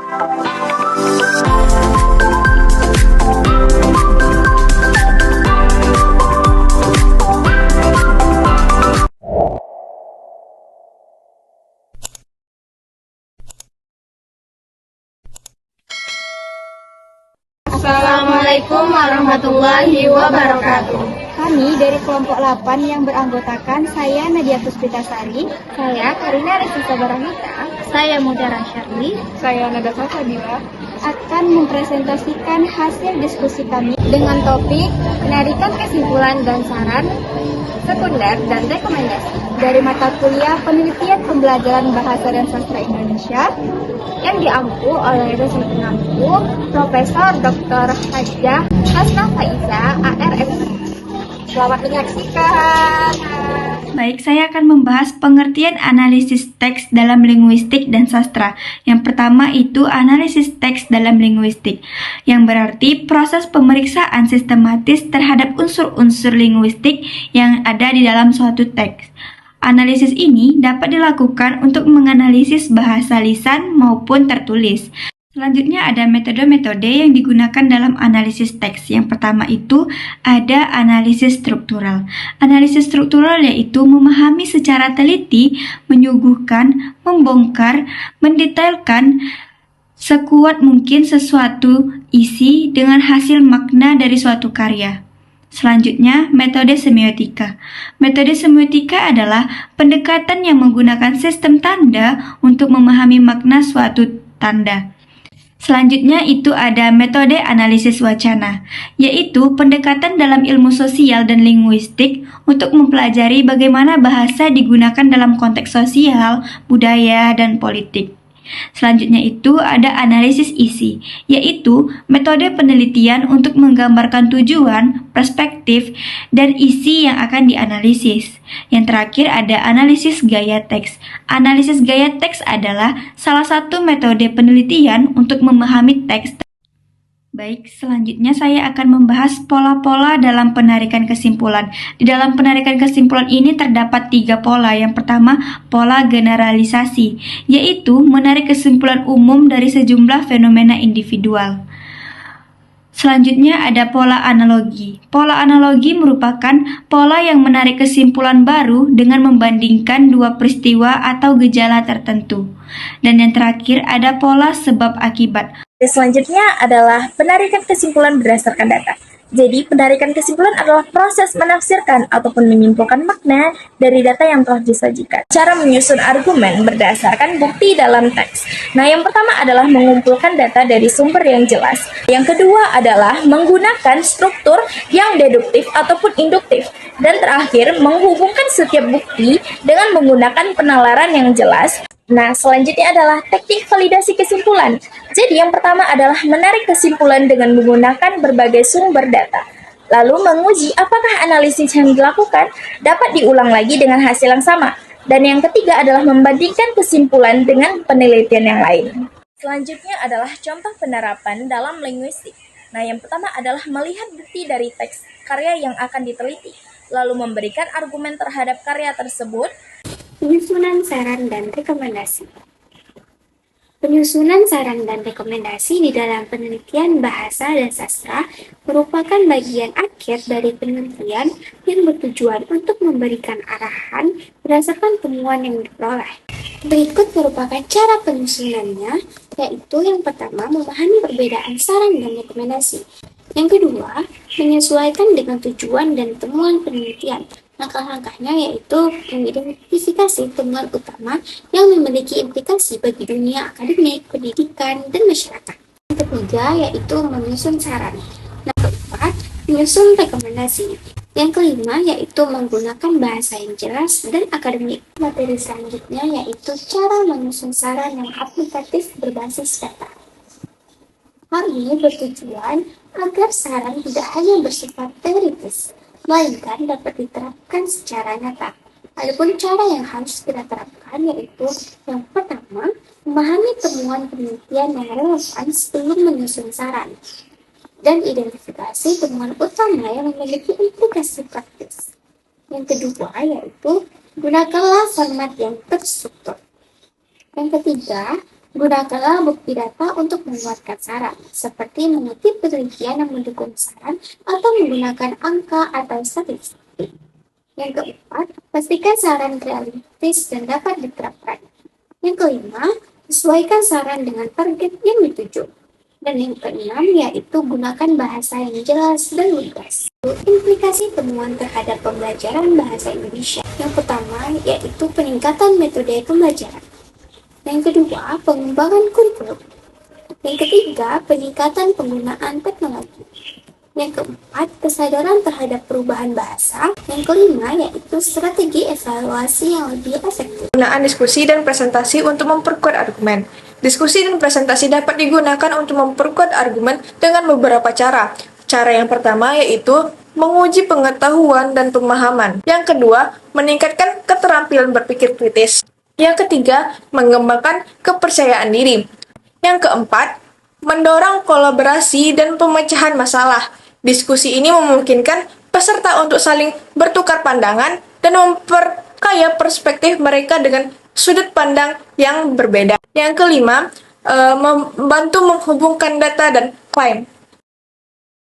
Assalamualaikum warahmatullahi wabarakatuh. Kami dari kelompok 8 yang beranggotakan saya Nadia Puspitasari, Saya Karina Restisa Baramita, saya Mudara Syarli, saya Nadasa Sabila, akan mempresentasikan hasil diskusi kami dengan topik penarikan kesimpulan dan saran sekunder dan rekomendasi dari mata kuliah Penelitian Pembelajaran Bahasa dan Sastra Indonesia yang diampu oleh dosen pengampu Profesor Dr. Hajah Hasna Faiza, ARSI. Selamat menyaksikan. Baik, saya akan membahas pengertian analisis teks dalam linguistik dan sastra. Yang pertama itu analisis teks dalam linguistik, yang berarti proses pemeriksaan sistematis terhadap unsur-unsur linguistik yang ada di dalam suatu teks. Analisis ini dapat dilakukan untuk menganalisis bahasa lisan maupun tertulis. Selanjutnya ada metode-metode yang digunakan dalam analisis teks. Yang pertama itu ada analisis struktural. Analisis struktural yaitu memahami secara teliti, menyuguhkan, membongkar, mendetailkan sekuat mungkin sesuatu isi dengan hasil makna dari suatu karya. Selanjutnya, metode semiotika. Metode semiotika adalah pendekatan yang menggunakan sistem tanda untuk memahami makna suatu tanda. Selanjutnya itu ada metode analisis wacana, yaitu pendekatan dalam ilmu sosial dan linguistik untuk mempelajari bagaimana bahasa digunakan dalam konteks sosial, budaya, dan politik. Selanjutnya itu ada analisis isi, yaitu metode penelitian untuk menggambarkan tujuan, perspektif, dan isi yang akan dianalisis. Yang terakhir ada analisis gaya teks. Analisis gaya teks adalah salah satu metode penelitian untuk memahami teks. Baik, selanjutnya saya akan membahas pola-pola dalam penarikan kesimpulan. Di dalam penarikan kesimpulan ini terdapat 3 pola. Yang pertama, pola generalisasi, yaitu menarik kesimpulan umum dari sejumlah fenomena individual. Selanjutnya ada pola analogi. Pola analogi merupakan pola yang menarik kesimpulan baru dengan membandingkan dua peristiwa atau gejala tertentu. Dan yang terakhir ada pola sebab akibat. Selanjutnya adalah penarikan kesimpulan berdasarkan data. Jadi, penarikan kesimpulan adalah proses menafsirkan ataupun menyimpulkan makna dari data yang telah disajikan. Cara menyusun argumen berdasarkan bukti dalam teks. Nah, yang pertama adalah mengumpulkan data dari sumber yang jelas. Yang kedua adalah menggunakan struktur yang deduktif ataupun induktif. Dan terakhir, menghubungkan setiap bukti dengan menggunakan penalaran yang jelas. Nah, selanjutnya adalah teknik validasi kesimpulan. Jadi, yang pertama adalah menarik kesimpulan dengan menggunakan berbagai sumber data. Lalu menguji apakah analisis yang dilakukan dapat diulang lagi dengan hasil yang sama. Dan yang ketiga adalah membandingkan kesimpulan dengan penelitian yang lain. Selanjutnya adalah contoh penerapan dalam linguistik. Nah, yang pertama adalah melihat bukti dari teks karya yang akan diteliti, lalu memberikan argumen terhadap karya tersebut. penyusunan saran dan rekomendasi. Penyusunan saran dan rekomendasi di dalam penelitian bahasa dan sastra merupakan bagian akhir dari penelitian yang bertujuan untuk memberikan arahan berdasarkan temuan yang diperoleh. Berikut merupakan cara penyusunannya, yaitu yang pertama memahami perbedaan saran dan rekomendasi. Yang kedua, menyesuaikan dengan tujuan dan temuan penelitian. Langkah-langkahnya yaitu mengidentifikasi temuan utama yang memiliki implikasi bagi dunia akademik, pendidikan, dan masyarakat. Yang ketiga yaitu menyusun saran. Yang keempat, menyusun rekomendasi. Yang kelima yaitu menggunakan bahasa yang jelas dan akademik. Materi selanjutnya yaitu cara menyusun saran yang aplikatif berbasis data. Hal ini bertujuan agar saran tidak hanya bersifat teoritis, melainkan dapat diterapkan secara nyata. Adapun cara yang harus kita terapkan yaitu yang pertama, memahami temuan penelitian yang relevan sebelum menyusun saran, dan identifikasi temuan utama yang memiliki implikasi praktis. Yang kedua yaitu, gunakanlah format yang terstruktur. Yang ketiga, Gunakanlah bukti data untuk menguatkan saran, seperti mengutip penelitian yang mendukung saran atau menggunakan angka atau statistik. Yang keempat, pastikan saran realistis dan dapat diterapkan. Yang kelima, sesuaikan saran dengan target yang dituju. Dan yang keenam, yaitu gunakan bahasa yang jelas dan lugas. Implikasi temuan terhadap pembelajaran bahasa Indonesia. Yang pertama, yaitu peningkatan metode pembelajaran. Yang kedua, pengembangan kurikulum. Yang ketiga, peningkatan penggunaan teknologi. Yang keempat, kesadaran terhadap perubahan bahasa. Yang kelima, yaitu strategi evaluasi yang lebih efektif. Penggunaan diskusi dan presentasi untuk memperkuat argumen. Diskusi dan presentasi dapat digunakan untuk memperkuat argumen dengan beberapa cara. Cara yang pertama yaitu menguji pengetahuan dan pemahaman. Yang kedua, meningkatkan keterampilan berpikir kritis. Yang ketiga, mengembangkan kepercayaan diri. Yang keempat, mendorong kolaborasi dan pemecahan masalah. Diskusi ini memungkinkan peserta untuk saling bertukar pandangan dan memperkaya perspektif mereka dengan sudut pandang yang berbeda. Yang kelima, membantu menghubungkan data dan klaim.